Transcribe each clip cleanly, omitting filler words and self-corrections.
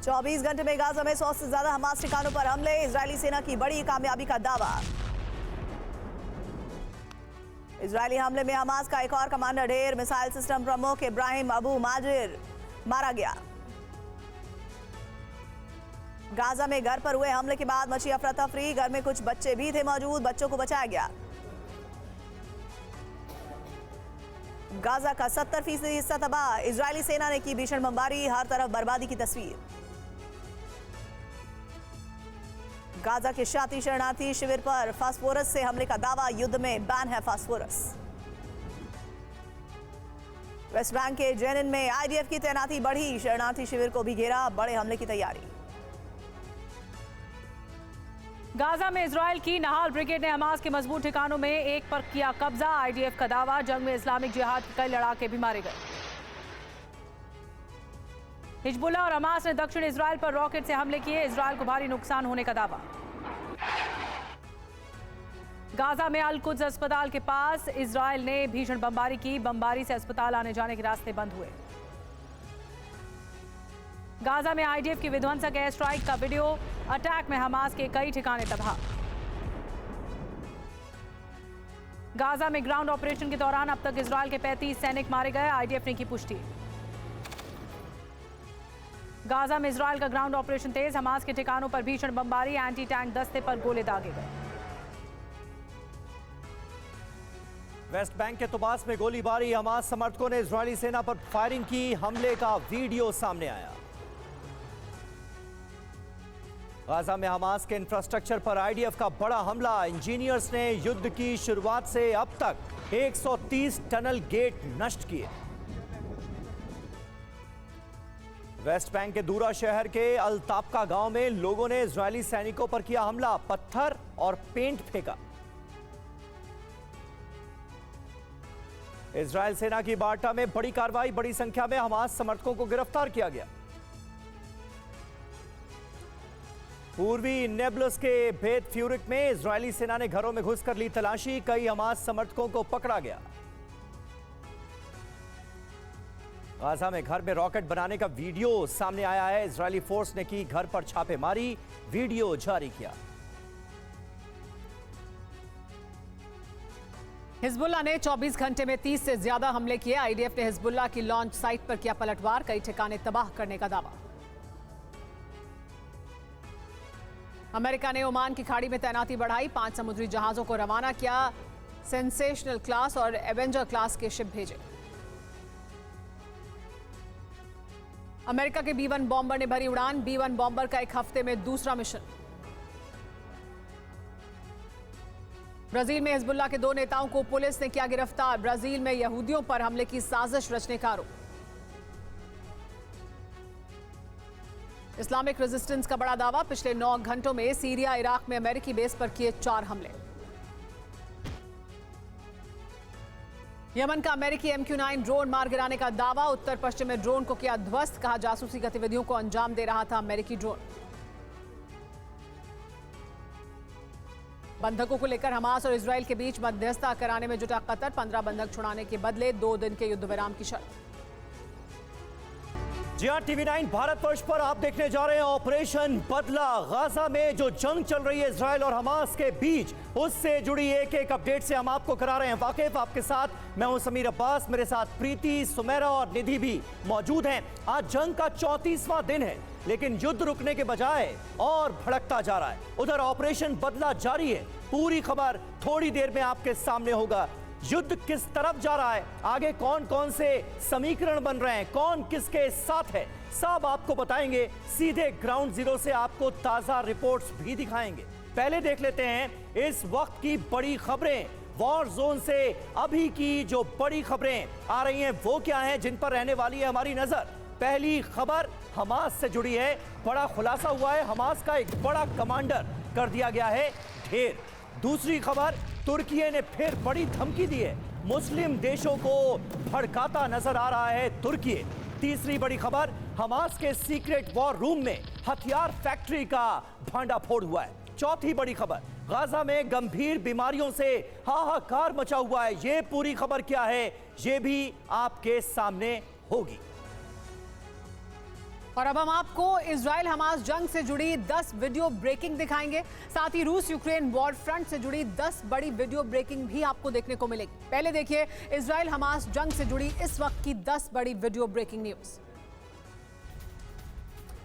24 घंटे में गाजा में 100 से ज्यादा हमास ठिकानों पर हमले, इजरायली सेना की बड़ी कामयाबी का दावा। इजरायली हमले में हमास का एक और कमांडर ढेर, मिसाइल सिस्टम प्रमुख इब्राहिम अबू माजिर मारा गया। गाजा में घर पर हुए हमले के बाद मची अफरा तफरी, घर में कुछ बच्चे भी थे मौजूद, बच्चों को बचाया गया। गाजा का 70% हिस्सा तबाह, इजरायली सेना ने की भीषण बमबारी, हर तरफ बर्बादी की तस्वीर। गाजा के शाती शरणार्थी शिविर पर फास्फोरस से हमले का दावा, युद्ध में बैन है फास्फोरस। वेस्ट बैंक के जेनिन में आईडीएफ की तैनाती बढ़ी, शरणार्थी शिविर को भी घेरा, बड़े हमले की तैयारी। गाजा में इजरायल की नहाल ब्रिगेड ने हमास के मजबूत ठिकानों में एक पर किया कब्जा, आईडीएफ का दावा, जंग में इस्लामिक जिहाद के कई लड़ाके भी मारे गए। हिजबुल्लाह और हमास ने दक्षिण इजरायल पर रॉकेट से हमले किए, इजरायल को भारी नुकसान होने का दावा। गाजा में अल कुद्स अस्पताल के पास इजरायल ने भीषण बमबारी की, बमबारी से अस्पताल आने जाने के रास्ते बंद हुए। गाजा में आईडीएफ की विध्वंसक एयर स्ट्राइक का वीडियो, अटैक में हमास के कई ठिकाने तबाह। गाजा में ग्राउंड ऑपरेशन के दौरान अब तक इजरायल के 35 सैनिक मारे गए, आईडीएफ ने की पुष्टि। गाजा में इजरायल का ग्राउंड ऑपरेशन तेज, हमास के ठिकानों पर भीषण बमबारी, एंटी टैंक दस्ते पर गोले दागे गए। वेस्ट बैंक के तुबास में गोलीबारी, हमास समर्थकों ने इजरायली सेना पर फायरिंग की, हमले का वीडियो सामने आया। गाजा में हमास के इंफ्रास्ट्रक्चर पर आईडीएफ का बड़ा हमला, इंजीनियर्स ने युद्ध की शुरुआत से अब तक 130 टनल गेट नष्ट किए। वेस्ट बैंक के दूरा शहर के अल-ताबका गांव में लोगों ने इजरायली सैनिकों पर किया हमला, पत्थर और पेंट फेंका। इजरायल सेना की बाटा में बड़ी कार्रवाई, बड़ी संख्या में हमास समर्थकों को गिरफ्तार किया गया। पूर्वी नेब्लस के बेत फ्यूरिक में इजरायली सेना ने घरों में घुसकर ली तलाशी, कई हमास समर्थकों को पकड़ा गया। गाजा में घर में रॉकेट बनाने का वीडियो सामने आया है, इजरायली फोर्स ने की घर पर छापेमारी, वीडियो जारी किया। हिजबुल्लाह ने 24 घंटे में 30 से ज्यादा हमले किए, आईडीएफ ने हिजबुल्लाह की लॉन्च साइट पर किया पलटवार, कई ठिकाने तबाह करने का दावा। अमेरिका ने ओमान की खाड़ी में तैनाती बढ़ाई, 5 समुद्री जहाजों को रवाना किया, सेंसेशनल क्लास और एवेंजर क्लास के शिप भेजे। अमेरिका के B-1 बॉम्बर ने भरी उड़ान, B-1 बॉम्बर का एक हफ्ते में दूसरा मिशन। ब्राजील में हिजबुल्लाह के 2 नेताओं को पुलिस ने किया गिरफ्तार, ब्राजील में यहूदियों पर हमले की साजिश रचने का आरोप। इस्लामिक रेजिस्टेंस का बड़ा दावा, पिछले 9 घंटों में सीरिया इराक में अमेरिकी बेस पर किए 4 हमले। यमन का अमेरिकी MQ-9 ड्रोन मार गिराने का दावा, उत्तर पश्चिम में ड्रोन को किया ध्वस्त, कहा जासूसी गतिविधियों को अंजाम दे रहा था अमेरिकी ड्रोन। बंधकों को लेकर हमास और इजरायल के बीच मध्यस्थता कराने में जुटा कतर, 15 बंधक छुड़ाने के बदले 2 दिन के युद्ध विराम की शर्त। जी हां, TV9 भारतवर्ष पर आप देखने जा रहे हैं ऑपरेशन बदला। गाजा में जो जंग चल रही है इजरायल और हमास के बीच, उससे जुड़ी एक एक अपडेट से हम आपको करा रहे हैं वाकिफ। आपके साथ मैं हूं समीर अब्बास, मेरे साथ प्रीति, सुमेरा और निधि भी मौजूद हैं। आज जंग का 34वां दिन है, लेकिन युद्ध रुकने के बजाय और भड़कता जा रहा है। उधर ऑपरेशन बदला जारी है, पूरी खबर थोड़ी देर में आपके सामने होगा। युद्ध किस तरफ जा रहा है, आगे कौन कौन से समीकरण बन रहे हैं, कौन किसके साथ है, सब आपको बताएंगे। सीधे ग्राउंड जीरो से आपको ताजा रिपोर्ट्स भी दिखाएंगे। पहले देख लेते हैं इस वक्त की बड़ी खबरें। वॉर जोन से अभी की जो बड़ी खबरें आ रही हैं वो क्या हैं, जिन पर रहने वाली है हमारी नजर। पहली खबर हमास से जुड़ी है, बड़ा खुलासा हुआ है, हमास का एक बड़ा कमांडर कर दिया गया है ढेर। दूसरी खबर, तुर्की ने फिर बड़ी धमकी दी है, मुस्लिम देशों को भड़काता नजर आ रहा है तुर्की। तीसरी बड़ी खबर, हमास के सीक्रेट वॉर रूम में हथियार फैक्ट्री का भांडाफोड़ हुआ है। चौथी बड़ी खबर, गाजा में गंभीर बीमारियों से हाहाकार मचा हुआ है। ये पूरी खबर क्या है, ये भी आपके सामने होगी। और अब हम आपको इजराइल हमास जंग से जुड़ी 10 वीडियो ब्रेकिंग दिखाएंगे। साथ ही रूस यूक्रेन वॉर फ्रंट से जुड़ी 10 बड़ी वीडियो ब्रेकिंग भी आपको देखने को मिलेगी। पहले देखिए इजराइल हमास जंग से जुड़ी इस वक्त की 10 बड़ी वीडियो ब्रेकिंग न्यूज।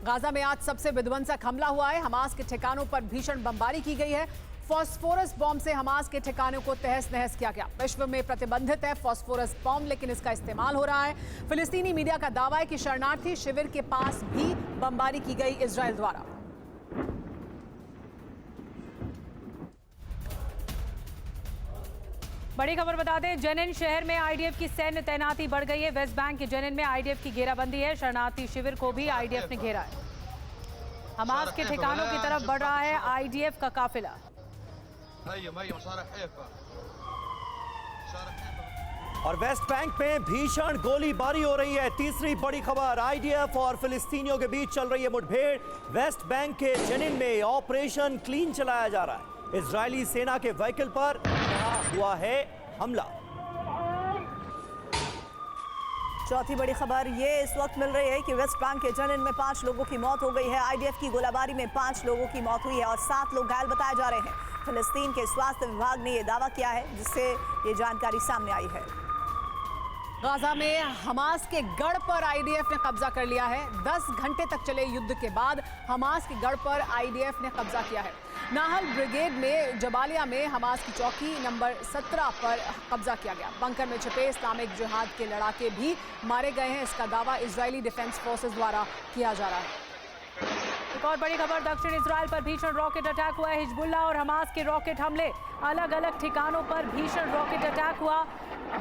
गाजा में आज सबसे विध्वंसक हमला हुआ है। हमास के ठिकानों पर भीषण बमबारी की गई है। फॉस्फोरस बॉम्ब से हमास के ठिकानों को तहस नहस किया गया। विश्व में प्रतिबंधित है फॉस्फोरस बॉम्ब, लेकिन इसका इस्तेमाल हो रहा है। फिलिस्तीनी मीडिया का दावा है कि शरणार्थी शिविर के पास भी बमबारी की गई इजराइल द्वारा। बड़ी खबर बता दें, जेनिन शहर में आईडीएफ की सैन्य तैनाती बढ़ गई है। वेस्ट बैंक के जेनिन में आईडीएफ की घेराबंदी है। शरणार्थी शिविर को भी आईडीएफ ने घेरा है। हमास के ठिकानों की तरफ बढ़ रहा है आईडीएफ का काफिला। और वेस्ट बैंक में भीषण गोलीबारी हो रही है। तीसरी बड़ी खबर, आईडीएफ और फिलिस्तीनियों के बीच चल रही है मुठभेड़। वेस्ट बैंक के जेनिन में ऑपरेशन क्लीन चलाया जा रहा है। इजरायली सेना के व्हीकल पर हुआ है हमला। चौथी बड़ी खबर ये इस वक्त मिल रही है कि वेस्ट बैंक के जेनिन में 5 लोगों की मौत हो गई है। आईडीएफ की गोलाबारी में 5 लोगों की मौत हुई है और 7 लोग घायल बताए जा रहे हैं। फिलिस्तीन के स्वास्थ्य विभाग ने यह दावा किया है, जिससे ये जानकारी सामने आई है। गाजा में हमास के गढ़ पर आईडीएफ ने कब्जा कर लिया है। 10 घंटे तक चले युद्ध के बाद हमास के गढ़ पर आईडीएफ ने कब्जा किया है। नाहल ब्रिगेड में जबालिया में हमास की चौकी नंबर 17 पर कब्जा किया गया। बंकर में छिपे इस्लामिक जिहाद के लड़ाके भी मारे गए हैं। इसका दावा इजरायली डिफेंस फोर्सेस द्वारा किया जा रहा है। एक और बड़ी खबर, दक्षिण इजराइल पर भीषण रॉकेट अटैक हुआ है। हिजबुल्लाह और हमास के रॉकेट हमले, अलग अलग ठिकानों पर भीषण रॉकेट अटैक हुआ।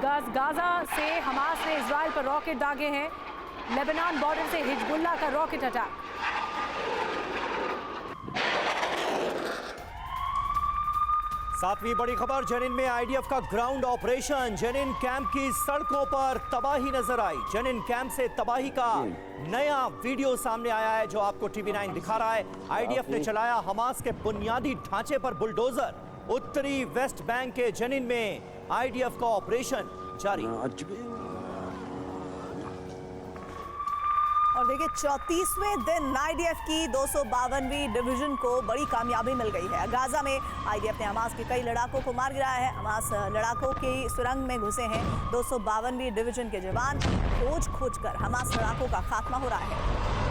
गाजा से हमास ने इजराइल पर रॉकेट दागे हैं। लेबनान बॉर्डर से हिजबुल्लाह का रॉकेट अटैक। सातवीं बड़ी खबर, जेनिन में आईडीएफ का ग्राउंड ऑपरेशन। जेनिन कैंप की सड़कों पर तबाही नजर आई। जेनिन कैंप से तबाही का नया वीडियो सामने आया है, जो आपको टीवी 9 दिखा रहा है। आईडीएफ ने चलाया हमास के बुनियादी ढांचे पर बुलडोजर। उत्तरी वेस्ट बैंक के जेनिन में आईडीएफ का ऑपरेशन जारी। और देखिए 34वें दिन आईडीएफ की 252वीं डिवीजन को बड़ी कामयाबी मिल गई है। गाजा में आईडीएफ ने हमास के कई लड़ाकों को मार गिराया है। हमास लड़ाकों की सुरंग में घुसे हैं। 252वीं डिवीजन के जवान खोज कर हमास लड़ाकों का खात्मा हो रहा है।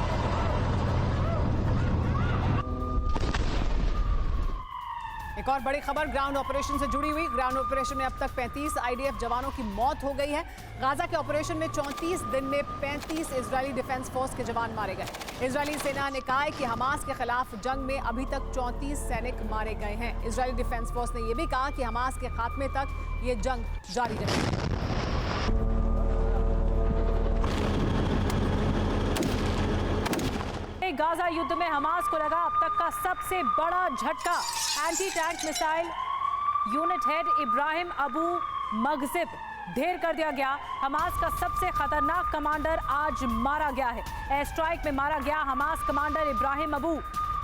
एक और बड़ी खबर ग्राउंड ऑपरेशन से जुड़ी हुई। ग्राउंड ऑपरेशन में अब तक 35 आईडीएफ जवानों की मौत हो गई है। गाजा के ऑपरेशन में 34 दिन में 35 इजरायली डिफेंस फोर्स के जवान मारे गए। इजरायली सेना ने कहा है कि हमास के खिलाफ जंग में अभी तक 34 सैनिक मारे गए हैं। इजरायली डिफेंस फोर्स ने यह भी कहा कि हमास के खात्मे तक ये जंग जारी रहेगी। गाजा युद्ध में हमास को लगा अब तक का सबसे बड़ा झटका। Anti tank missile unit head Ibrahim Abu Maghzib ढेर कर दिया गया। हमास का सबसे खतरनाक कमांडर आज मारा गया है। एयर स्ट्राइक में मारा गया हमास कमांडर इब्राहिम अबू।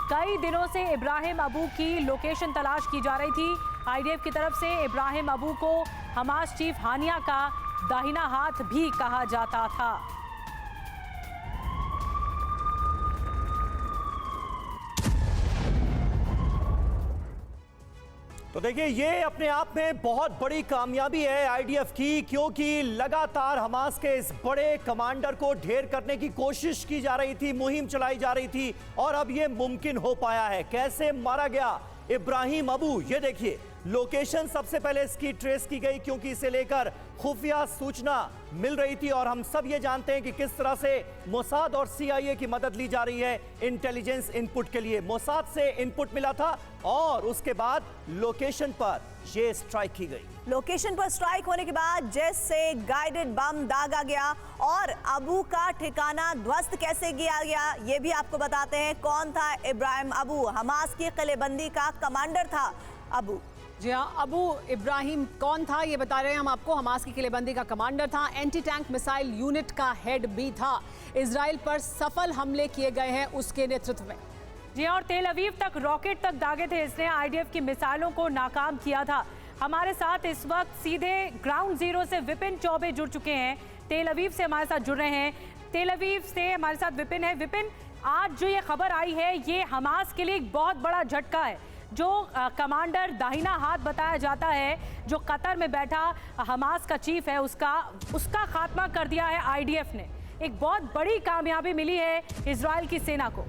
कई दिनों से इब्राहिम अबू की लोकेशन तलाश की जा रही थी। आईडीएफ की तरफ से इब्राहिम अबू को हमास चीफ हानिया का दाहिना हाथ भी कहा जाता था। तो देखिए, ये अपने आप में बहुत बड़ी कामयाबी है आईडीएफ की, क्योंकि लगातार हमास के इस बड़े कमांडर को ढेर करने की कोशिश की जा रही थी, मुहिम चलाई जा रही थी, और अब ये मुमकिन हो पाया है। कैसे मारा गया इब्राहिम अबू, ये देखिए। लोकेशन सबसे पहले इसकी ट्रेस की गई, क्योंकि इसे लेकर खुफिया सूचना मिल रही थी, और हम सब ये जानते हैं कि किस तरह से मोसाद और सीआईए की मदद ली जा रही है इंटेलिजेंस इनपुट के लिए। मोसाद से इनपुट मिला था और उसके बाद लोकेशन पर ये स्ट्राइक की गई। लोकेशन पर स्ट्राइक होने के बाद जैसे गाइडेड बम दागा गया और अबू का ठिकाना ध्वस्त कैसे किया गया, ये भी आपको बताते हैं। कौन था इब्राहिम अबू? हमास की किलेबंदी का कमांडर था अबू। जी हाँ, अबू इब्राहिम कौन था ये बता रहे हैं हम आपको। हमास की किलेबंदी का कमांडर था। एंटी टैंक मिसाइल यूनिट का हेड भी था। इजराइल पर सफल हमले किए गए हैं उसके नेतृत्व में। जी, और तेल अवीव तक रॉकेट तक दागे थे इसने। आईडीएफ की मिसाइलों को नाकाम किया था। हमारे साथ इस वक्त सीधे ग्राउंड जीरो से विपिन चौबे जुड़ चुके हैं, तेल अवीव से हमारे साथ जुड़ रहे हैं। तेल अवीव से हमारे साथ विपिन है। विपिन, आज जो ये खबर आई है ये हमास के लिए एक बहुत बड़ा झटका है। जो कमांडर दाहिना हाथ बताया जाता है, जो कतर में बैठा हमास का चीफ है, उसका खात्मा कर दिया है आईडीएफ ने। एक बहुत बड़ी कामयाबी मिली है इजराइल की सेना को।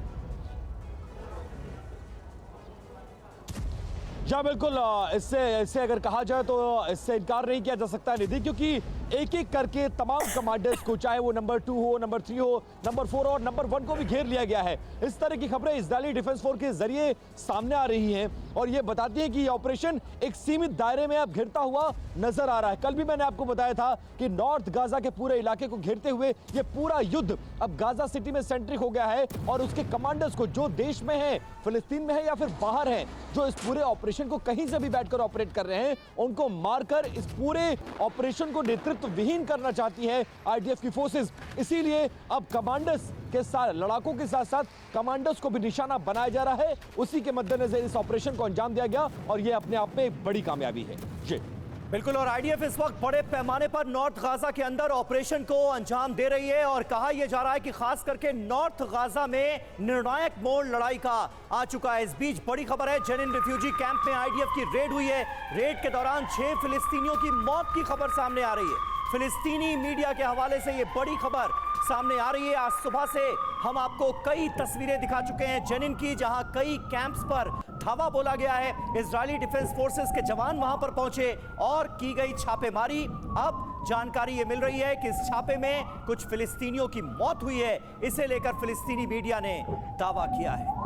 जी बिल्कुल, इससे अगर कहा जाए तो इससे इनकार नहीं किया जा सकता निधि, क्योंकि एक एक करके तमाम कमांडर्स को, चाहे वो नंबर 2 हो, नंबर 3 हो, नंबर 4 और नंबर 1 को भी घेर लिया गया है। इस तरह की खबरें इजरायली डिफेंस फोर्स के जरिए सामने आ रही हैं और ये बताती हैं कि ये ऑपरेशन एक सीमित दायरे में अब घिरता हुआ नजर आ रहा है। कल भी मैंने आपको बताया था कि नॉर्थ गाजा के पूरे इलाके को घेरते हुए ये पूरा युद्ध अब गाजा सिटी में सेंट्रिक हो गया है और उसके कमांडर्स को, जो देश में है, फिलिस्तीन में है या फिर बाहर हैं, जो इस पूरे ऑपरेशन को कहीं से भी बैठकर ऑपरेट कर रहे हैं, उनको मारकर इस पूरे ऑपरेशन को नेतृत्व विहीन करना चाहती है आईडीएफ की फोर्सेस। इसीलिए अब कमांडर्स के साथ, लड़ाकों के साथ साथ कमांडर्स को भी निशाना बनाया जा रहा है। उसी के मद्देनजर इस ऑपरेशन को अंजाम दिया गया और यह अपने आप में एक बड़ी कामयाबी है। जी बिल्कुल, और आईडीएफ इस वक्त बड़े पैमाने पर नॉर्थ गाजा के अंदर ऑपरेशन को अंजाम दे रही है और कहा यह जा रहा है कि खास करके नॉर्थ गाजा में निर्णायक मोड़ लड़ाई का आ चुका है। इस बीच बड़ी खबर है, जेनिन रिफ्यूजी कैंप में आईडीएफ की रेड हुई है। रेड के दौरान 6 फिलिस्तीनियों की मौत की खबर सामने आ रही है। फिलिस्तीनी मीडिया के हवाले से यह बड़ी खबर सामने आ रही है। आज सुबह से हम आपको कई तस्वीरें दिखा चुके हैं जेनिन की, जहां कई कैंप्स पर धावा बोला गया है। इजरायली डिफेंस फोर्सेस के जवान वहां पर पहुंचे और की गई छापेमारी। अब जानकारी ये मिल रही है कि इस छापे में कुछ फिलिस्तीनियों की मौत हुई है। इसे लेकर फिलिस्तीनी मीडिया ने दावा किया है।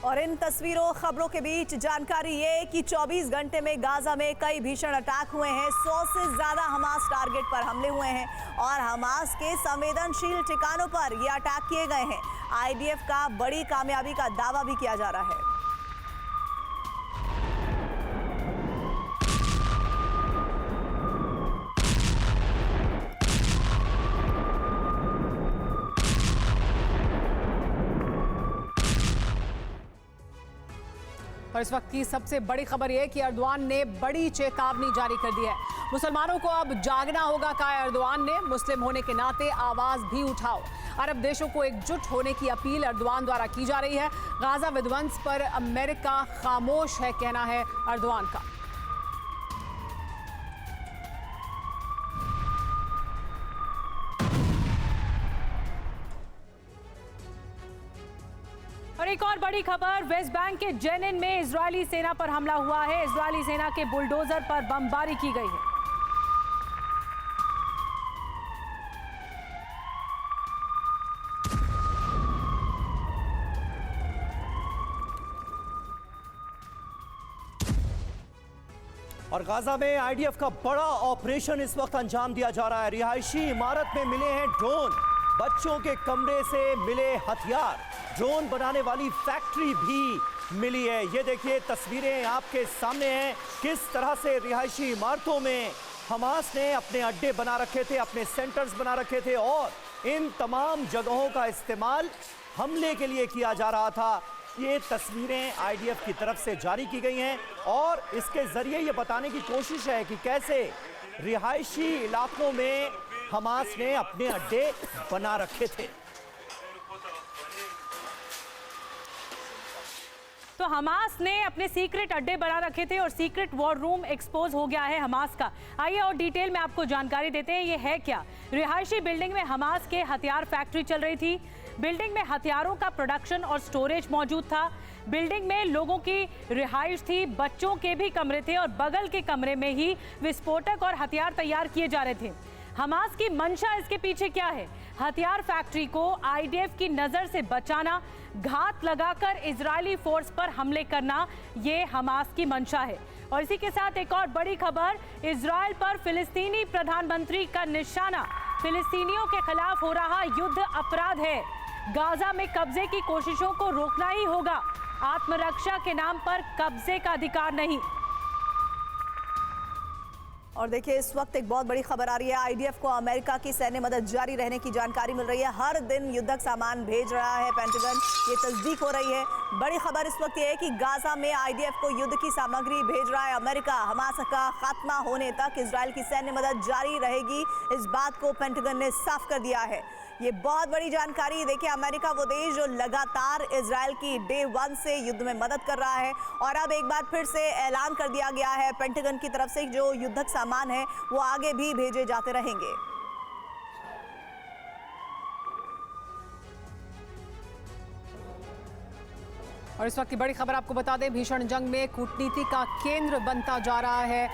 और इन तस्वीरों खबरों के बीच जानकारी ये कि 24 घंटे में गाजा में कई भीषण अटैक हुए हैं। 100 से ज्यादा हमास टारगेट पर हमले हुए हैं और हमास के संवेदनशील ठिकानों पर ये अटैक किए गए हैं। आईडीएफ का बड़ी कामयाबी का दावा भी किया जा रहा है। और इस वक्त की सबसे बड़ी खबर यह है कि अर्दवान ने बड़ी चेतावनी जारी कर दी है। मुसलमानों को अब जागना होगा, कहा अर्दवान ने। मुस्लिम होने के नाते आवाज भी उठाओ। अरब देशों को एकजुट होने की अपील अर्दवान द्वारा की जा रही है। गाजा विध्वंस पर अमेरिका खामोश है, कहना है अर्दवान का। और एक और बड़ी खबर, वेस्ट बैंक के जेनिन में इजरायली सेना पर हमला हुआ है। इजरायली सेना के बुलडोजर पर बमबारी की गई है। और गाजा में आईडीएफ का बड़ा ऑपरेशन इस वक्त अंजाम दिया जा रहा है। रिहायशी इमारत में मिले हैं ड्रोन, बच्चों के कमरे से मिले हथियार, ड्रोन बनाने वाली फैक्ट्री भी मिली है। ये देखिए तस्वीरें आपके सामने हैं, किस तरह से रिहायशी इमारतों में हमास ने अपने अड्डे बना रखे थे, अपने सेंटर्स बना रखे थे और इन तमाम जगहों का इस्तेमाल हमले के लिए किया जा रहा था। ये तस्वीरें आईडीएफ की तरफ से जारी की गई हैं और इसके जरिए ये बताने की कोशिश है कि कैसे रिहायशी इलाकों में हमास ने अपने अड्डे बना रखे थे। तो हमास ने अपने सीक्रेट अड्डे बना रखे थे और सीक्रेट वॉर रूम एक्सपोज हो गया है हमास का। आइए और डिटेल में आपको जानकारी देते हैं, ये है क्या। रिहायशी बिल्डिंग में हमास के हथियार फैक्ट्री चल रही थी। बिल्डिंग में हथियारों का प्रोडक्शन और स्टोरेज मौजूद था। बिल्डिंग में लोगों की रिहाइश थी, बच्चों के भी कमरे थे और बगल के कमरे में ही विस्फोटक और हथियार तैयार किए जा रहे थे। हमास की मंशा इसके पीछे क्या है? हथियार फैक्ट्री को आईडीएफ की नजर से बचाना, घात लगाकर इजरायली फोर्स पर हमले करना, ये हमास की मंशा है। और इसी के साथ एक और बड़ी खबर, इजराइल पर फिलिस्तीनी प्रधानमंत्री का निशाना। फिलिस्तीनियों के खिलाफ हो रहा युद्ध अपराध है। गाजा में कब्जे की कोशिशों को रोकना ही होगा। आत्मरक्षा के नाम पर कब्जे का अधिकार नहीं। और देखिए इस वक्त एक बहुत बड़ी खबर आ रही है। आईडीएफ को अमेरिका की सैन्य मदद जारी रहने की जानकारी मिल रही है। हर दिन युद्धक सामान भेज रहा है पेंटागन, ये तस्दीक हो रही है। बड़ी खबर इस वक्त ये है कि गाजा में आईडीएफ को युद्ध की सामग्री भेज रहा है अमेरिका। हमास का खात्मा होने तक इजराइल की सैन्य मदद जारी रहेगी, इस बात को पेंटागन ने साफ कर दिया है। ये बहुत बड़ी जानकारी। देखिए अमेरिका वो देश जो लगातार इजराइल की डे 1 से युद्ध में मदद कर रहा है और अब एक बार फिर से ऐलान कर दिया गया है पेंटागन की तरफ से जो युद्धक सामान है वो आगे भी भेजे जाते रहेंगे। और इस वक्त की बड़ी खबर आपको बता दें, भीषण जंग में कूटनीति का केंद्र बनता जा रहा है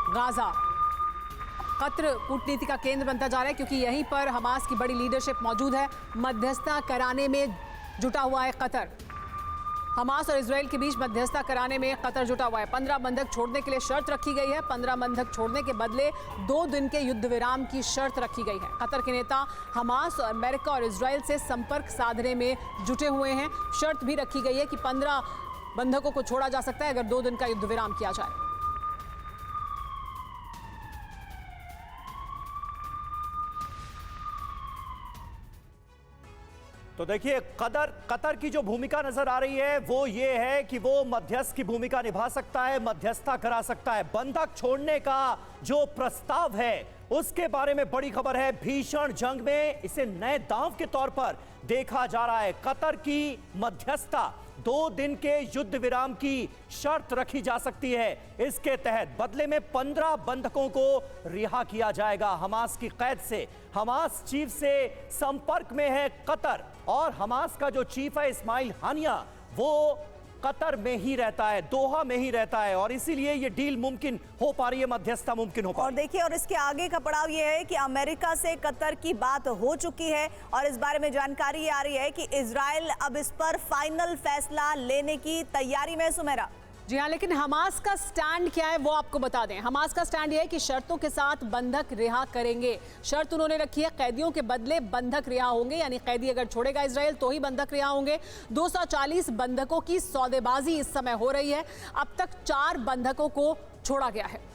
गाजा। कतर कूटनीति का केंद्र बनता जा रहा है क्योंकि यहीं पर हमास की बड़ी लीडरशिप मौजूद है। मध्यस्थता कराने में जुटा हुआ है कतर। हमास और इजराइल के बीच मध्यस्थता कराने में कतर जुटा हुआ है। 15 बंधक छोड़ने के लिए शर्त रखी गई है। 15 बंधक छोड़ने के बदले 2 दिन के युद्ध विराम की शर्त रखी गई है। कतर के नेता हमास और अमेरिका और इजराइल से संपर्क साधने में जुटे हुए हैं। शर्त भी रखी गई है कि 15 बंधकों को छोड़ा जा सकता है अगर 2 दिन का युद्ध विराम किया जाए। तो देखिए कतर की जो भूमिका नजर आ रही है वो ये है कि वो मध्यस्थ की भूमिका निभा सकता है, मध्यस्थता करा सकता है। बंधक छोड़ने का जो प्रस्ताव है उसके बारे में बड़ी खबर है। भीषण जंग में इसे नए दांव के तौर पर देखा जा रहा है। कतर की मध्यस्थता 2 दिन के युद्ध विराम की शर्त रखी जा सकती है। इसके तहत बदले में 15 बंधकों को रिहा किया जाएगा हमास की कैद से। हमास चीफ से संपर्क में है कतर और हमास का जो चीफ है इस्माइल हानिया वो कतर में ही रहता है, दोहा में ही रहता है और इसीलिए ये डील मुमकिन हो पा रही है, मध्यस्थता मुमकिन हो पा रही है। और देखिए और इसके आगे का पड़ाव ये है कि अमेरिका से कतर की बात हो चुकी है और इस बारे में जानकारी आ रही है कि इजराइल अब इस पर फाइनल फैसला लेने की तैयारी में है। सुमेरा जी हाँ, लेकिन हमास का स्टैंड क्या है वो आपको बता दें। हमास का स्टैंड ये है कि शर्तों के साथ बंधक रिहा करेंगे। शर्त उन्होंने रखी है कैदियों के बदले बंधक रिहा होंगे, यानी कैदी अगर छोड़ेगा इजराइल तो ही बंधक रिहा होंगे। 240 बंधकों की सौदेबाजी इस समय हो रही है। अब तक 4 बंधकों को छोड़ा गया है।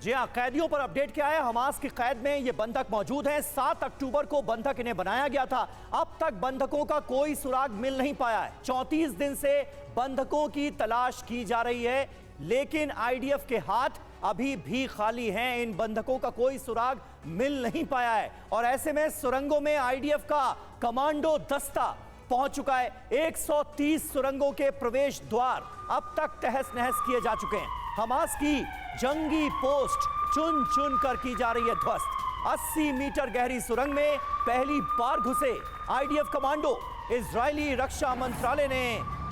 जी हाँ, कैदियों पर अपडेट क्या है? हमास की कैद में ये बंधक मौजूद हैं। 7 अक्टूबर को बंधक इन्हें बनाया गया था। अब तक बंधकों का कोई सुराग मिल नहीं पाया है। 34 दिन से बंधकों की तलाश की जा रही है, लेकिन आईडीएफ के हाथ अभी भी खाली हैं। इन बंधकों का कोई सुराग मिल नहीं पाया है और ऐसे में सुरंगों में आईडीएफ का कमांडो दस्ता पहुंच चुका है। 130 सुरंगों के प्रवेश द्वार अब तक तहस नहस किए जा चुके हैं। हमास की जंगी पोस्ट चुन चुन कर की जा रही है ध्वस्त। 80 मीटर गहरी सुरंग में पहली बार घुसे आईडीएफ कमांडो। इजरायली रक्षा मंत्रालय ने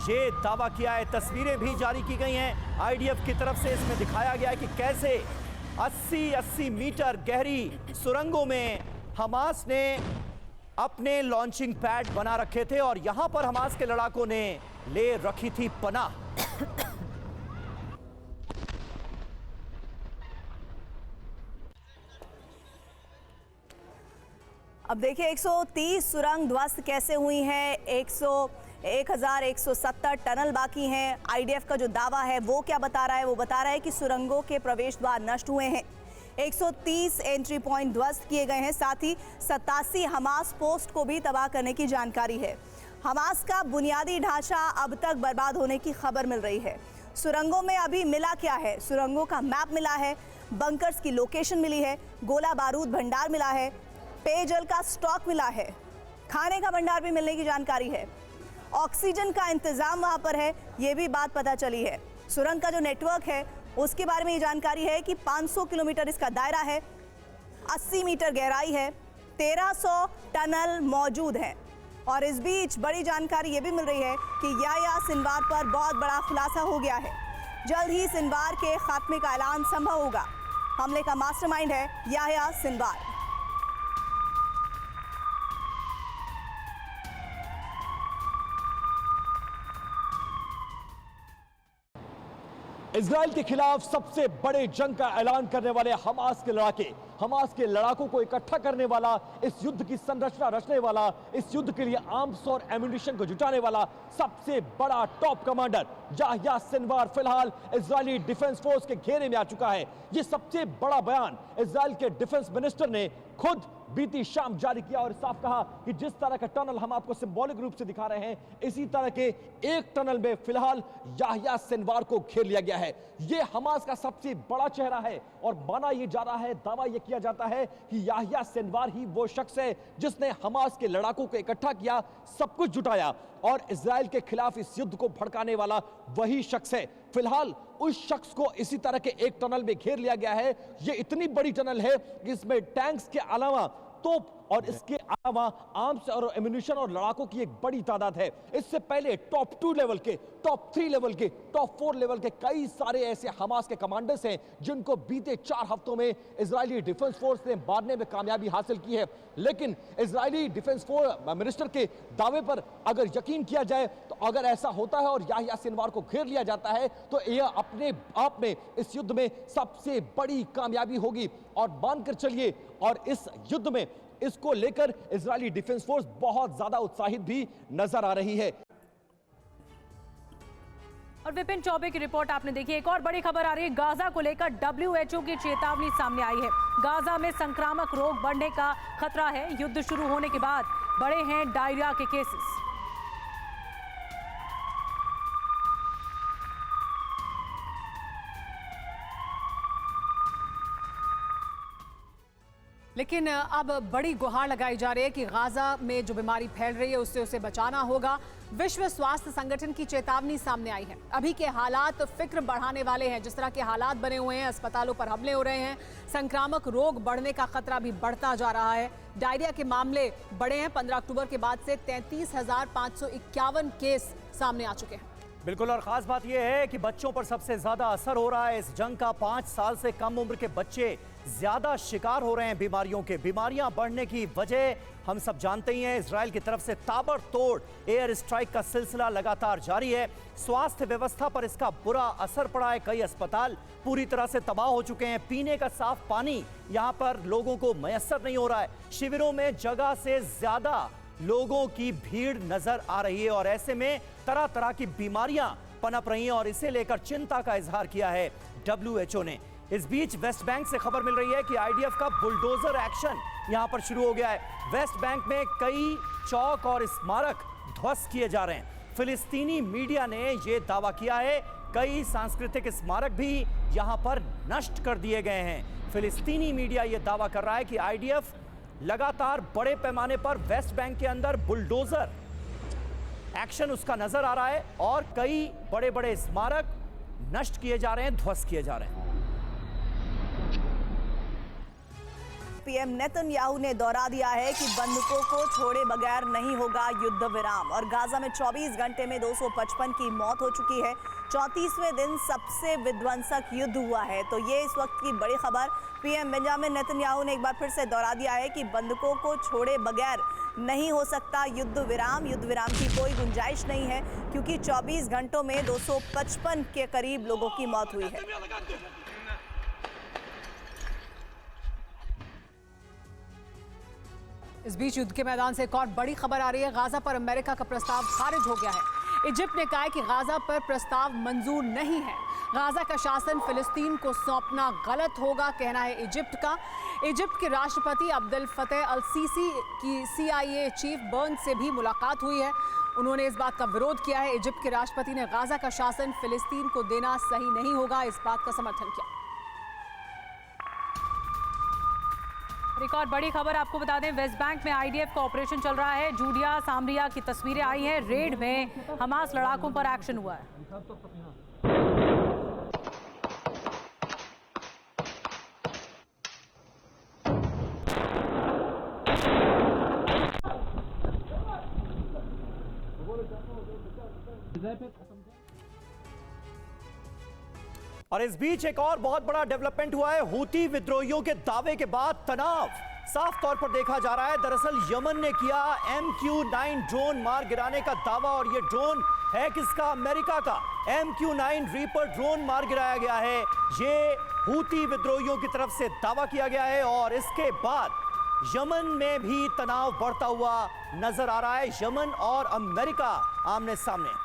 ये दावा किया है, तस्वीरें भी जारी की गई हैं आईडीएफ की तरफ से। इसमें दिखाया गया है कि कैसे 80 मीटर गहरी सुरंगों में हमास ने अपने लॉन्चिंग पैड बना रखे थे और यहां पर हमास के लड़ाकों ने ले रखी थी पनाह। अब देखिए 130 सुरंग ध्वस्त कैसे हुई हैं। 1170 टनल बाकी हैं। आईडीएफ का जो दावा है वो क्या बता रहा है? वो बता रहा है कि सुरंगों के प्रवेश द्वार नष्ट हुए हैं। 130 एंट्री पॉइंट ध्वस्त किए गए हैं। साथ ही 87 हमास पोस्ट को भी तबाह करने की जानकारी है। हमास का बुनियादी ढांचा अब तक बर्बाद होने की खबर मिल रही है। सुरंगों में अभी मिला क्या है? सुरंगों का मैप मिला है, बंकर्स की लोकेशन मिली है, गोला बारूद भंडार मिला है, पेयजल का स्टॉक मिला है, खाने का भंडार भी मिलने की जानकारी है, ऑक्सीजन का इंतजाम वहां पर है, ये भी बात पता चली है। सुरंग का जो नेटवर्क है उसके बारे में ये जानकारी है कि 500 किलोमीटर इसका दायरा है, 80 मीटर गहराई है, 1300 टनल मौजूद हैं। और इस बीच बड़ी जानकारी ये भी मिल रही है कि याह्या सिनवार पर बहुत बड़ा खुलासा हो गया है। जल्द ही सिनवार के खात्मे का ऐलान संभव होगा। हमले का मास्टरमाइंड है याह्या सिनवार। इजराइल के खिलाफ सबसे बड़े जंग का ऐलान करने वाले हमास के लड़ाके, हमास के लड़ाकों को इकट्ठा करने वाला, इस युद्ध की संरचना रचने वाला, इस युद्ध के लिए आर्म्स और एम्युनिशन को जुटाने वाला सबसे बड़ा टॉप कमांडर याह्या सिनवार फिलहाल इजरायली डिफेंस फोर्स के घेरे में आ चुका है। यह सबसे बड़ा बयान इजराइल के डिफेंस मिनिस्टर ने खुद बीती शाम जारी किया और साफ कहा कि जिस तरह का टनल हम आपको सिंबॉलिक रूप से दिखा रहे हैं, इसी तरह के एक टनल में फिलहाल याह्या सिनवार को घेर लिया गया है। यह हमास का सबसे बड़ा चेहरा है और माना यह जा रहा है, दावा यह किया जाता है कि याह्या सिनवार ही वो शख्स है जिसने हमास के लड़ाकों को इकट्ठा किया, सब कुछ जुटाया और इजराइल के खिलाफ इस युद्ध को भड़काने वाला वही शख्स है। फिलहाल उस शख्स को इसी तरह के एक टनल में घेर लिया गया है। यह इतनी बड़ी टनल है कि इसमें टैंक्स के अलावा तोप और इसके अलावा आर्म्स और एम्युनिशन और लड़ाकों की एक बड़ी तादाद है। इससे पहले टॉप 2 लेवल के, टॉप 3 लेवल के, टॉप 4 लेवल के कई सारे ऐसे हमास के कमांडर्स हैं जिनको बीते 4 हफ्तों में इजरायली डिफेंस फोर्स ने मारने में कामयाबी हासिल की है। लेकिन इजरायली डिफेंस फोर्स मिनिस्टर के दावे पर अगर यकीन किया जाए तो अगर ऐसा होता है और याह्या सिनवार को घेर लिया जाता है तो यह अपने आप में इस युद्ध में सबसे बड़ी कामयाबी होगी और मानकर चलिए। और इस युद्ध में इसको लेकर इजरायली डिफेंस फोर्स बहुत ज्यादा उत्साहित भी नजर आ रही है। और विपिन चौबे की रिपोर्ट आपने देखी। एक और बड़ी खबर आ रही है, गाजा को लेकर WHO की चेतावनी सामने आई है। गाजा में संक्रामक रोग बढ़ने का खतरा है। युद्ध शुरू होने के बाद बढ़े हैं डायरिया के केसेस। लेकिन अब बड़ी गुहार लगाई जा रही है कि गाजा में जो बीमारी फैल रही है उससे उसे बचाना होगा। विश्व स्वास्थ्य संगठन की चेतावनी सामने आई है। अभी के हालात फिक्र बढ़ाने वाले हैं। जिस तरह के हालात बने हुए हैं, अस्पतालों पर हमले हो रहे हैं, संक्रामक रोग बढ़ने का खतरा भी बढ़ता जा रहा है। डायरिया के मामले बढ़े हैं। 15 अक्टूबर के बाद से 33,551 केस सामने आ चुके हैं। बिल्कुल, और खास बात यह है कि बच्चों पर सबसे ज्यादा असर हो रहा है इस जंग का। 5 साल से कम उम्र के बच्चे ज्यादा शिकार हो रहे हैं बीमारियों के। बीमारियां बढ़ने की वजह हम सब जानते ही हैं। इजराइल की तरफ से ताबड़तोड़ एयर स्ट्राइक का सिलसिला लगातार जारी है। स्वास्थ्य व्यवस्था पर इसका बुरा असर पड़ा है। कई अस्पताल पूरी तरह से तबाह हो चुके हैं। पीने का साफ पानी यहां पर लोगों को मैसर नहीं हो रहा है। शिविरों में जगह से ज्यादा लोगों की भीड़ नजर आ रही है और ऐसे में तरह तरह की बीमारियां पनप रही हैं और इसे लेकर चिंता का इजहार किया है WHO ने। इस बीच वेस्ट बैंक से खबर मिल रही है कि IDF का बुलडोजर एक्शन यहां पर शुरू हो गया है। वेस्ट बैंक में कई चौक और स्मारक ध्वस्त किए जा रहे हैं। फिलिस्तीनी मीडिया ने यह दावा किया है कई सांस्कृतिक स्मारक भी यहां पर नष्ट कर दिए गए हैं। फिलिस्तीनी मीडिया यह दावा कर रहा है कि IDF लगातार बड़े पैमाने पर वेस्ट बैंक के अंदर बुलडोजर एक्शन उसका नजर आ रहा है और कई बड़े बड़े स्मारक नष्ट किए जा रहे हैं, ध्वस्त किए जा रहे हैं। पीएम नेतन्याहू ने दोहरा दिया है कि बंदूकों को छोड़े बगैर नहीं होगा युद्ध विराम। और गाजा में 24 घंटे में 255 की मौत हो चुकी है। 34वें दिन सबसे विध्वंसक युद्ध हुआ है। तो ये इस वक्त की बड़ी खबर। पीएम बेंजामिन नेतन्याहू ने एक बार फिर से दोहरा दिया है कि बंदूकों को छोड़े बगैर नहीं हो सकता युद्ध विराम। युद्ध विराम की कोई गुंजाइश नहीं है क्योंकि 24 घंटों में 255 के करीब लोगों की मौत हुई है। इस बीच युद्ध के मैदान से एक और बड़ी खबर आ रही है। गाजा पर अमेरिका का प्रस्ताव खारिज हो गया है। इजिप्ट ने कहा है कि गाजा पर प्रस्ताव मंजूर नहीं है। गाजा का शासन फिलिस्तीन को सौंपना गलत होगा, कहना है इजिप्ट का। इजिप्ट के राष्ट्रपति अब्देल फतेह अल सीसी की CIA चीफ बर्न्स से भी मुलाकात हुई है। उन्होंने इस बात का विरोध किया है। इजिप्ट के राष्ट्रपति ने गाजा का शासन फिलिस्तीन को देना सही नहीं होगा, इस बात का समर्थन किया। एक और बड़ी खबर आपको बता दें, वेस्ट बैंक में IDF का ऑपरेशन चल रहा है। जूडिया सामरिया की तस्वीरें आई हैं। रेड में हमास लड़ाकों पर एक्शन हुआ है। और इस बीच एक और बहुत बड़ा डेवलपमेंट हुआ है। हूती विद्रोहियों के दावे के बाद तनाव साफ तौर पर देखा जा रहा है। दरअसल यमन ने किया MQ-9 ड्रोन मार गिराने का दावा, और यह ड्रोन है किसका? अमेरिका का। MQ-9 रीपर ड्रोन मार गिराया गया है, ये हूती विद्रोहियों की तरफ से दावा किया गया है। और इसके बाद यमन में भी तनाव बढ़ता हुआ नजर आ रहा है। यमन और अमेरिका आमने सामने।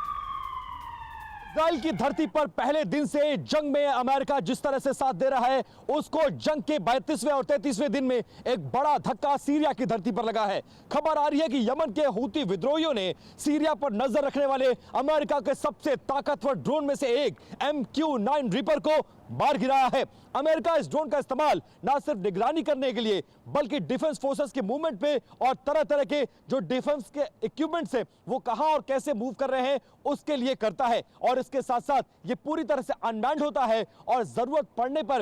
इजराइल की धरती पर पहले दिन से जंग में अमेरिका जिस तरह से साथ दे रहा है, उसको जंग के 32वें और 33वें दिन में एक बड़ा धक्का सीरिया की धरती पर लगा है। खबर आ रही है कि यमन के हूती विद्रोहियों ने सीरिया पर नजर रखने वाले अमेरिका के सबसे ताकतवर ड्रोन में से एक MQ-9 रीपर को मार गिराया है। अमेरिका इस ड्रोन का इस्तेमाल न सिर्फ निगरानी करने के लिए, बल्कि डिफेंस फोर्सेस के मूवमेंट पे और तरह तरह के जो डिफेंस के इक्विपमेंट्स है वो कहां और कैसे मूव कर रहे हैं उसके लिए करता है। और इसके साथ साथ ये पूरी तरह से अनमैन्ड होता है और जरूरत पड़ने पर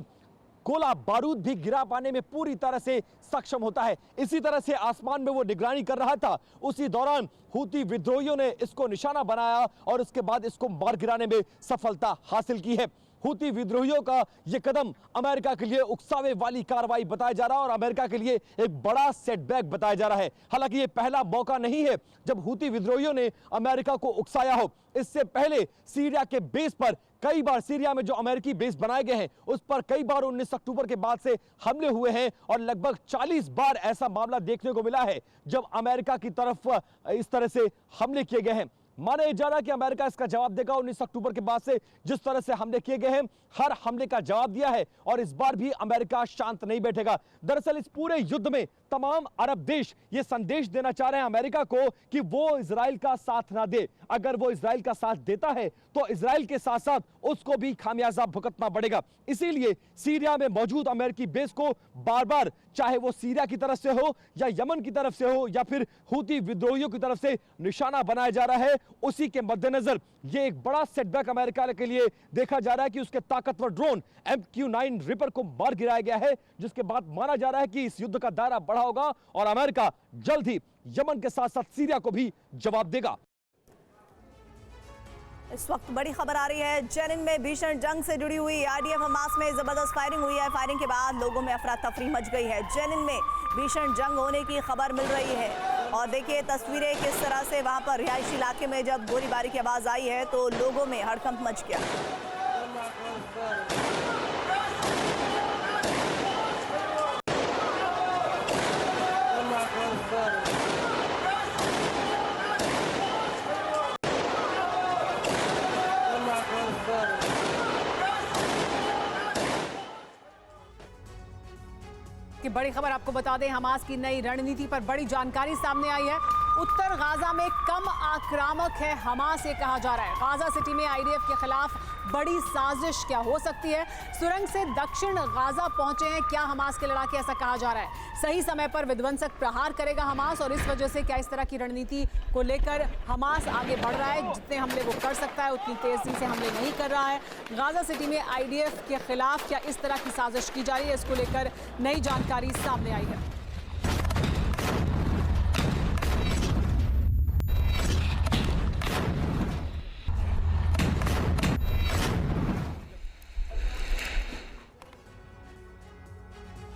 गोला बारूद भी गिरा पाने में पूरी तरह से सक्षम होता है। इसी तरह से आसमान में वो निगरानी कर रहा था, उसी दौरान हूती विद्रोहियों ने इसको निशाना बनाया और उसके बाद इसको मार गिराने में सफलता हासिल की है। हूती विद्रोहियों का यह कदम अमेरिका के लिए उकसावे वाली कार्रवाई बताया जा रहा है और अमेरिका के लिए एक बड़ा सेटबैक बताया जा रहा है। हालांकि यह पहला मौका नहीं है जब हूती विद्रोहियों ने अमेरिका को उकसाया हो। इससे पहले सीरिया के बेस पर कई बार, सीरिया में जो अमेरिकी बेस बनाए गए हैं उस पर कई बार 19 अक्टूबर के बाद से हमले हुए हैं और लगभग 40 बार ऐसा मामला देखने को मिला है जब अमेरिका की तरफ इस तरह से हमले किए गए हैं। माना जा रहा है कि अमेरिका इसका जवाब देगा। 19 अक्टूबर के बाद से जिस तरह से हमले किए गए हैं, हर हमले का जवाब दिया है और इस बार भी अमेरिका शांत नहीं बैठेगा। दरअसल इस पूरे युद्ध में तमाम अरब देश ये संदेश देना चाह रहे हैं अमेरिका को कि वो इजराइल का साथ ना दे। अगर वो इजराइल का साथ देता है तो इजराइल के साथ साथ उसको भी खामियाजा भुगतना पड़ेगा। इसीलिए सीरिया में मौजूद अमेरिकी बेस को बार बार, चाहे वो सीरिया की तरफ से हो या यमन की तरफ से हो या फिर हूती विद्रोहियों की तरफ से निशाना बनाया जा रहा है। उसी के मद्देनजर ये एक बड़ा सेटबैक अमेरिका के लिए देखा जा रहा है कि उसके ताकतवर ड्रोन MQ-9 रीपर को मार गिराया गया है, जिसके बाद माना जा रहा है कि इस युद्ध का दायरा बढ़ा होगा और अमेरिका जल्द ही यमन के साथ साथ सीरिया को भी जवाब देगा। इस वक्त बड़ी खबर आ रही है, जेनिन में भीषण जंग से जुड़ी हुई IDF हमास में जबरदस्त फायरिंग हुई है। फायरिंग के बाद लोगों में अफरा तफरी मच गई है। जेनिन में भीषण जंग होने की खबर मिल रही है और देखिए तस्वीरें किस तरह से वहां पर रिहायशी इलाके में जब गोलीबारी की आवाज आई है तो लोगों में हड़कंप मच गया। कि बड़ी खबर आपको बता दें, हमास की नई रणनीति पर बड़ी जानकारी सामने आई है। उत्तर गाजा में कम आक्रामक है हमास, ये कहा जा रहा है। गाजा सिटी में IDF के खिलाफ बड़ी साजिश क्या हो सकती है? सुरंग से दक्षिण गाजा पहुंचे हैं क्या हमास के लड़ाके, ऐसा कहा जा रहा है। सही समय पर विध्वंसक प्रहार करेगा हमास और इस वजह से क्या इस तरह की रणनीति को लेकर हमास आगे बढ़ रहा है? जितने हमले वो कर सकता है उतनी तेजी से हमले नहीं कर रहा है। गाजा सिटी में IDF के खिलाफ क्या इस तरह की साजिश की जा रही है, इसको लेकर नई जानकारी सामने आई है।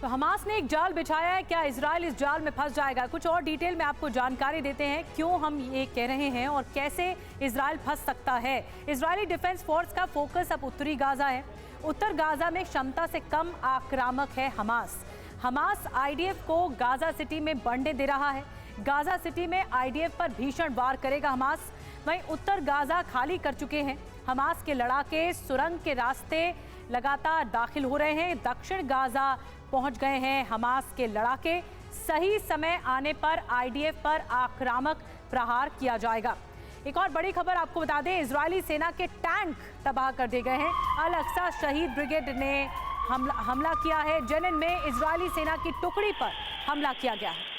तो हमास ने एक जाल बिछाया है, क्या इजराइल इस जाल में फंस जाएगा? कुछ और डिटेल में आपको जानकारी देते हैं क्यों हम ये कह रहे हैं और कैसे इजराइल फंस सकता है। इजरायली डिफेंस फोर्स का फोकस अब उत्तरी गाजा है। उत्तर गाजा में क्षमता से कम आक्रामक है हमास। हमास IDF को गाजा सिटी में बढ़ने दे रहा है। गाजा सिटी में IDF पर भीषण वार करेगा हमास। वहीं उत्तर गाजा खाली कर चुके हैं। हमास के लड़ाके सुरंग के रास्ते लगातार दाखिल हो रहे हैं। दक्षिण गाजा पहुंच गए हैं हमास के लड़ाके। सही समय आने पर IDF पर आक्रामक प्रहार किया जाएगा। एक और बड़ी खबर आपको बता दें, इजरायली सेना के टैंक तबाह कर दिए गए हैं। अल अक्सा शहीद ब्रिगेड ने हमला किया है। जेनिन में इजरायली सेना की टुकड़ी पर हमला किया गया है।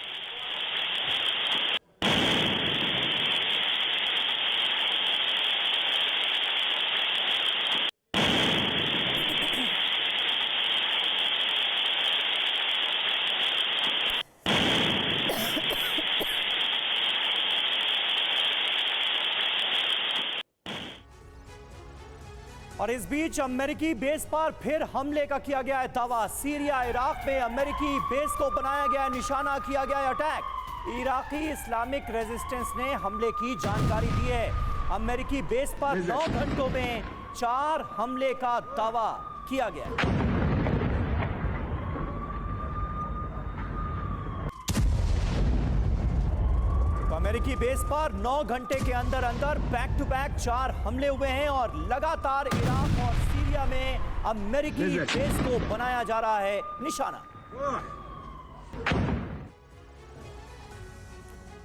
और इस बीच अमेरिकी बेस पर फिर हमले का किया गया है दावा। सीरिया इराक में अमेरिकी बेस को बनाया गया निशाना, किया गया है अटैक। इराकी इस्लामिक रेजिस्टेंस ने हमले की जानकारी दी है। अमेरिकी बेस पर 9 घंटों में 4 हमले का दावा किया गया है। अमेरिकी बेस पर 9 घंटे के अंदर अंदर बैक टू बैक 4 हमले हुए हैं और लगातार इराक और सीरिया में अमेरिकी बेस को बनाया जा रहा है निशाना।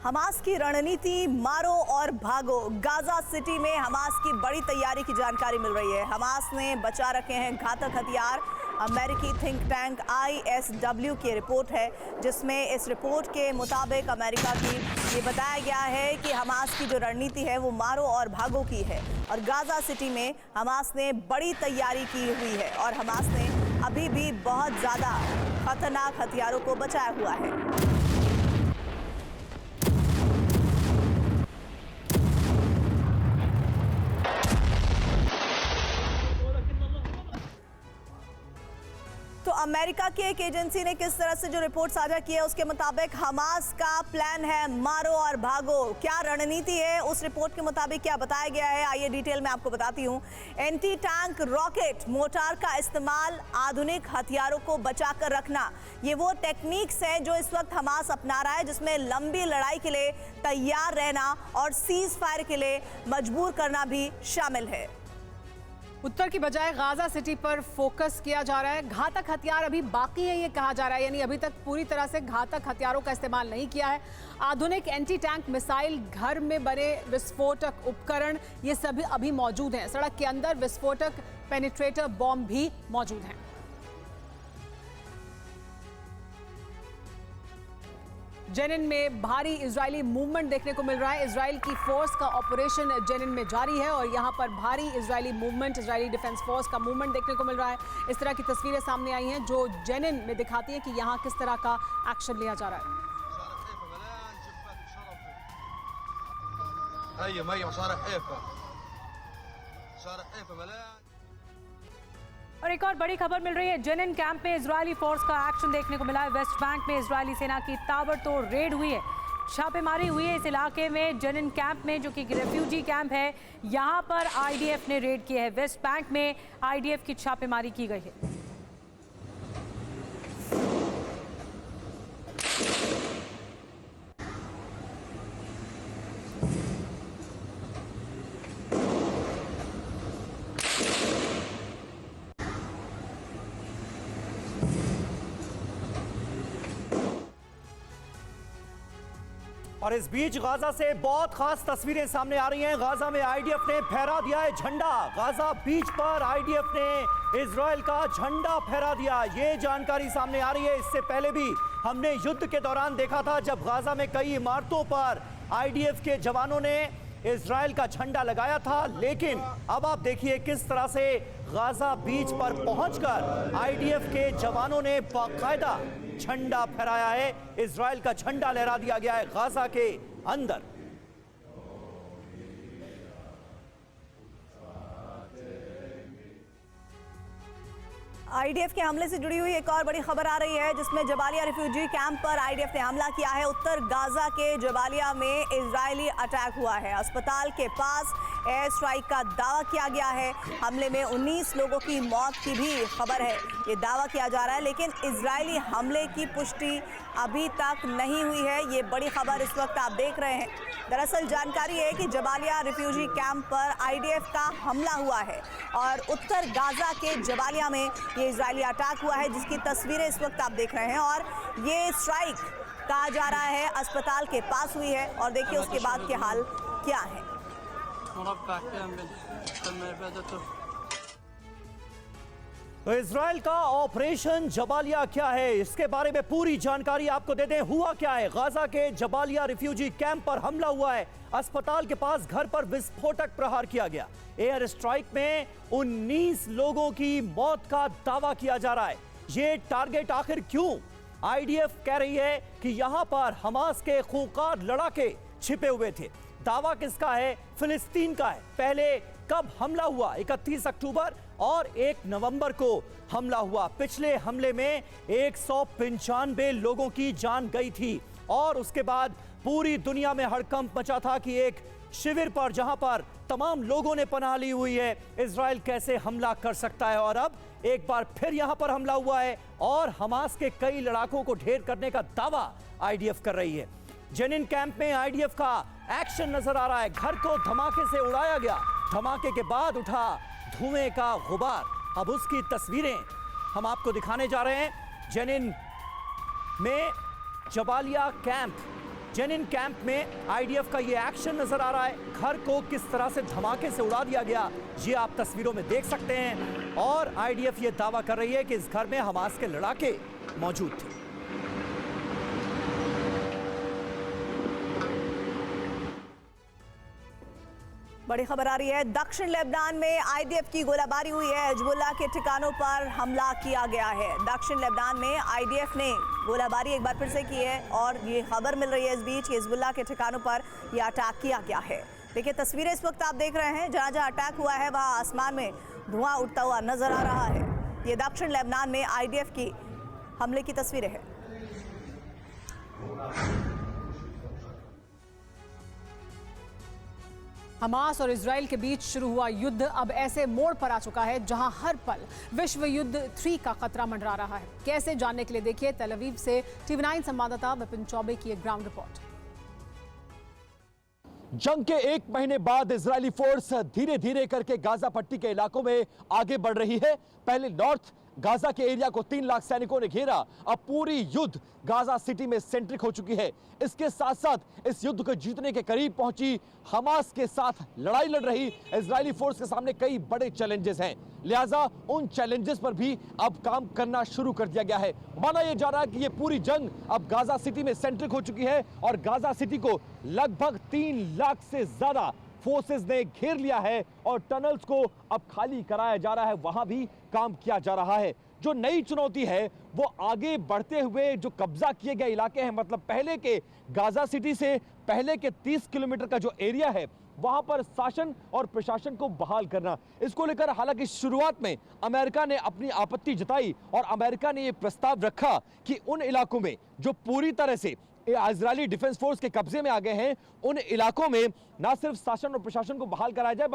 हमास की रणनीति मारो और भागो। गाजा सिटी में हमास की बड़ी तैयारी की जानकारी मिल रही है। हमास ने बचा रखे हैं घातक हथियार। अमेरिकी थिंक टैंक ISW की रिपोर्ट है, जिसमें इस रिपोर्ट के मुताबिक अमेरिका की ये बताया गया है कि हमास की जो रणनीति है वो मारो और भागो की है। और गाजा सिटी में हमास ने बड़ी तैयारी की हुई है और हमास ने अभी भी बहुत ज़्यादा खतरनाक हथियारों को बचाया हुआ है। तो अमेरिका की एक एजेंसी ने किस तरह से जो रिपोर्ट साझा की है उसके मुताबिक हमास का प्लान है मारो और भागो। क्या रणनीति है, उस रिपोर्ट के मुताबिक क्या बताया गया है, आइए डिटेल में आपको बताती हूं। एंटी टैंक रॉकेट मोर्टार का इस्तेमाल, आधुनिक हथियारों को बचाकर रखना, ये वो टेक्निक्स हैं जो इस वक्त हमास अपना रहा है, जिसमें लंबी लड़ाई के लिए तैयार रहना और सीज फायर के लिए मजबूर करना भी शामिल है। उत्तर की बजाय गाजा सिटी पर फोकस किया जा रहा है। घातक हथियार अभी बाकी है, ये कहा जा रहा है, यानी अभी तक पूरी तरह से घातक हथियारों का इस्तेमाल नहीं किया है। आधुनिक एंटी टैंक मिसाइल, घर में बने विस्फोटक उपकरण, ये सभी अभी मौजूद हैं। सड़क के अंदर विस्फोटक पेनिट्रेटर बॉम्ब भी मौजूद हैं। जेनिन में भारी इजरायली मूवमेंट देखने को मिल रहा है। इजराइल की फोर्स का ऑपरेशन जेनिन में जारी है और यहाँ पर भारी Israeli movement, Israeli defence force का मूवमेंट देखने को मिल रहा है। इस तरह की तस्वीरें सामने आई हैं जो जेनिन में दिखाती हैं कि यहाँ किस तरह का एक्शन लिया जा रहा है। और एक और बड़ी खबर मिल रही है, जेनिन कैंप में इजरायली फोर्स का एक्शन देखने को मिला है। वेस्ट बैंक में इजरायली सेना की ताबड़तोड़ रेड हुई है, छापेमारी हुई है इस इलाके में। जेनिन कैंप में, जो कि रेफ्यूजी कैंप है, यहाँ पर IDF ने रेड किया है। वेस्ट बैंक में IDF की छापेमारी की गई है। और इस बीच गाजा से बहुत खास तस्वीरें सामने आ रही हैं। गाजा में IDF ने फहरा दिया है झंडा। गाजा बीच पर IDF ने इजराइल का झंडा फहरा दिया, ये जानकारी सामने आ रही है। इससे पहले भी हमने युद्ध के दौरान देखा था, जब गाजा में कई इमारतों पर IDF के जवानों ने इजराइल का झंडा लगाया था। लेकिन अब आप देखिए किस तरह से गाजा बीच पर पहुंचकर IDF के जवानों ने बाकायदा झंडा फहराया है। इजराइल का झंडा लहरा दिया गया है गाजा के अंदर। IDF के हमले से जुड़ी हुई एक और बड़ी खबर आ रही है, जिसमें जबालिया रिफ्यूजी कैंप पर IDF ने हमला किया है। उत्तर गाजा के जबालिया में इजरायली अटैक हुआ है। अस्पताल के पास एयर स्ट्राइक का दावा किया गया है। हमले में 19 लोगों की मौत की भी खबर है, ये दावा किया जा रहा है। लेकिन इजरायली हमले की पुष्टि अभी तक नहीं हुई है, ये बड़ी खबर इस वक्त आप देख रहे हैं। दरअसल जानकारी है कि जबालिया रिफ्यूजी कैंप पर IDF का हमला हुआ है और उत्तर गाजा के जबालिया में ये इजरायली अटैक हुआ है, जिसकी तस्वीरें इस वक्त आप देख रहे हैं। और ये स्ट्राइक कहा जा रहा है अस्पताल के पास हुई है और देखिए उसके बाद के हाल क्या है। तो इजराइल का ऑपरेशन जबालिया क्या है, इसके बारे में पूरी जानकारी आपको दे दें। हुआ क्या है, गाजा के जबालिया रिफ्यूजी कैंप पर हमला हुआ है। अस्पताल के पास घर पर विस्फोटक प्रहार किया गया। एयर स्ट्राइक में 19 लोगों की मौत का दावा किया जा रहा है। ये टारगेट आखिर क्यों? आईडीएफ कह रही है कि यहां पर हमास के खूंखार लड़ाके छिपे हुए थे। दावा किसका है? फिलिस्तीन का है। पहले कब हमला हुआ? 31 अक्टूबर और 1 नवंबर को हमला हुआ। पिछले हमले में 195 लोगों की जान गई थी और उसके बाद पूरी दुनिया में हड़कंप मचा था कि एक शिविर पर जहां पर तमाम लोगों ने पनाह ली हुई है, इजराइल कैसे हमला कर सकता है। और अब एक बार फिर यहां पर हमला हुआ है और हमास के कई लड़ाकों को ढेर करने का दावा आईडीएफ कर रही है। जेनिन कैंप में आईडीएफ का एक्शन नजर आ रहा है। घर को धमाके से उड़ाया गया। धमाके के बाद उठा धुएं का गुबार। अब उसकी तस्वीरें हम आपको दिखाने जा रहे हैं। जेनिन में जबालिया कैंप, जेनिन कैंप में आईडीएफ का यह एक्शन नजर आ रहा है। घर को किस तरह से धमाके से उड़ा दिया गया, ये आप तस्वीरों में देख सकते हैं। और आईडीएफ यह दावा कर रही है कि इस घर में हमास के लड़ाके मौजूद थे। बड़ी खबर आ रही है। दक्षिण लेबनान में आईडीएफ की गोलाबारी हुई है। हिजबुल्लाह के ठिकानों पर हमला किया गया है। दक्षिण लेबनान में आईडीएफ ने गोलाबारी एक बार फिर से की है और ये खबर मिल रही है इस बीच कि हिजबुल्लाह के ठिकानों पर यह अटैक किया गया है। देखिए तस्वीरें इस वक्त आप देख रहे हैं। जहां जहां अटैक हुआ है वहां आसमान में धुआं उठता हुआ नजर आ रहा है। ये दक्षिण लेबनान में आईडीएफ की हमले की तस्वीरें हैं। हमास और इजराइल के बीच शुरू हुआ युद्ध अब ऐसे मोड़ पर आ चुका है जहां हर पल विश्व युद्ध 3 का खतरा मंडरा रहा है। कैसे, जानने के लिए देखिए तेल अवीव से TV9 संवाददाता विपिन चौबे की एक ग्राउंड रिपोर्ट। जंग के 1 महीने बाद इजरायली फोर्स धीरे धीरे करके गाजा पट्टी के इलाकों में आगे बढ़ रही है। पहले नॉर्थ गाजा के एरिया को 3 लाख सैनिकों ने घेरा। अब पूरी युद्ध गाजा सिटी में सेंट्रिक हो चुकी है। इसके साथ साथ इस युद्ध को जीतने के करीब पहुंची हमास के साथ लड़ाई लड़ रही इजरायली फोर्स के सामने कई बड़े चैलेंजेस हैं। लिहाजा उन चैलेंजेस पर भी अब काम करना शुरू कर दिया गया है। माना यह जा रहा है कि यह पूरी जंग अब गाजा सिटी में सेंट्रिक हो चुकी है और गाजा सिटी को लगभग 3 लाख से ज्यादा फोर्सेस ने घेर लिया है और टनल्स को अब खाली कराया जा रहा है। वहां भी काम किया जा रहा है। जो नई चुनौती है वो आगे बढ़ते हुए जो कब्जा किए गए इलाके हैं, मतलब पहले के गाजा सिटी से पहले के 30 किलोमीटर का जो एरिया है वहां पर शासन और प्रशासन को बहाल करना। इसको लेकर हालांकि शुरुआत में अमेरिका ने अपनी आपत्ति जताई और अमेरिका ने यह प्रस्ताव रखा कि उन इलाकों में जो पूरी तरह से इजरायली डिफेंस फोर्स के कब्जे में आ गए हैं, उन इलाकों में ना सिर्फ शासन और प्रशासन को बहाल कराया जाए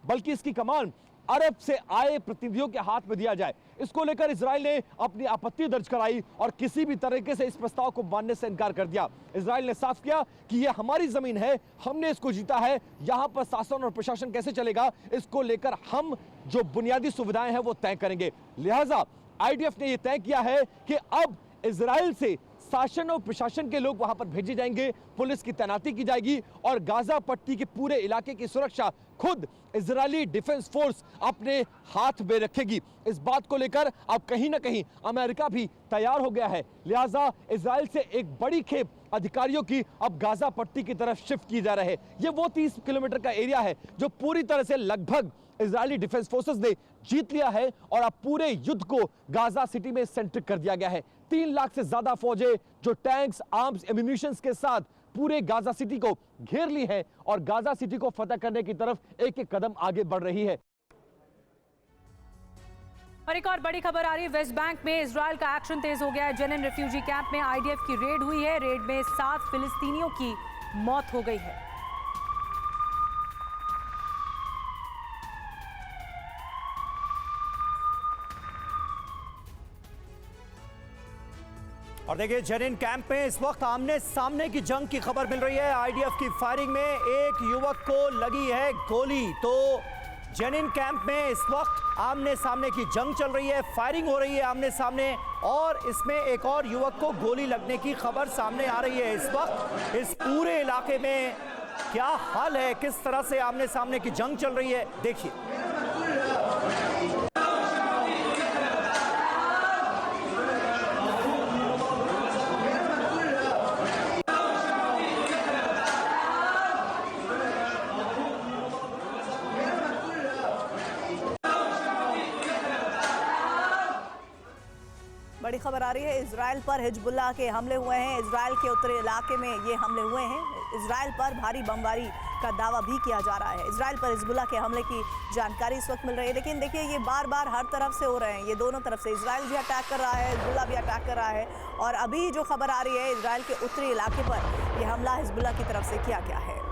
बल्कि इसकी कमान अरब से आए प्रतिनिधियों के हाथ में दिया जाए। इसको लेकर इजराइल ने अपनी आपत्ति दर्ज कराई और किसी भी तरीके से इस प्रस्ताव को मानने से इनकार कर दिया। इजराइल ने साफ किया कि यह हमारी जमीन है, हमने इसको जीता है, यहां पर शासन और प्रशासन कैसे चलेगा इसको लेकर हम जो बुनियादी सुविधाएं हैं वो तय करेंगे। लिहाजा आईडीएफ ने यह तय किया है कि अब इजराइल से शासन और प्रशासन के लोग वहां पर भेजे जाएंगे, पुलिस की तैनाती की जाएगी और गाजा पट्टी के पूरे इलाके की सुरक्षा खुद इजरायली डिफेंस फोर्स अपने हाथ में रखेगी। इस बात को लेकर अब कहीं ना कहीं अमेरिका भी तैयार हो गया है। लिहाजा इजराइल से एक बड़ी खेप अधिकारियों की अब गाजा पट्टी की तरफ शिफ्ट की जा रही है। ये वो 30 किलोमीटर का एरिया है जो पूरी तरह से लगभग इजरायली डिफेंस फोर्सेस ने जीत लिया है और अब पूरे युद्ध को गाजा सिटी में सेंट्रिक कर दिया गया है। 3 लाख से ज्यादा फौजें जो टैंक्स, आर्म्स, एम्यूनिशंस के साथ पूरे गाजा सिटी को घेर ली है और गाजा सिटी को फतह करने की तरफ एक एक कदम आगे बढ़ रही है। और एक और बड़ी खबर आ रही है, वेस्ट बैंक में इजराइल का एक्शन तेज हो गया है। जेनिन रिफ्यूजी कैंप में आईडीएफ की रेड हुई है। रेड में 7 फिलिस्तीनियों की मौत हो गई है। और देखिए जेनिन कैंप में इस वक्त आमने सामने की जंग की खबर मिल रही है। आईडीएफ की फायरिंग में एक युवक को लगी है गोली। तो जेनिन कैंप में इस वक्त आमने सामने की जंग चल रही है, फायरिंग हो रही है आमने सामने और इसमें एक और युवक को गोली लगने की खबर सामने आ रही है। इस वक्त इस पूरे इलाके में क्या हाल है, किस तरह से आमने सामने की जंग चल रही है, देखिए। बड़ी खबर आ रही है, इजराइल पर हिजबुल्लाह के हमले हुए हैं। इजराइल के उत्तरी इलाके में ये हमले हुए हैं। इजराइल पर भारी बमबारी का दावा भी किया जा रहा है। इजराइल पर हिजबुल्लाह के हमले की जानकारी इस वक्त मिल रही है, लेकिन देखिए ये बार बार हर तरफ से हो रहे हैं। ये दोनों तरफ से, इजराइल भी अटैक कर रहा है, हिजबुल्लाह भी अटैक कर रहा है। और अभी जो खबर आ रही है, इजराइल के उत्तरी इलाके पर यह हमला हिजबुल्लाह की तरफ से किया गया है।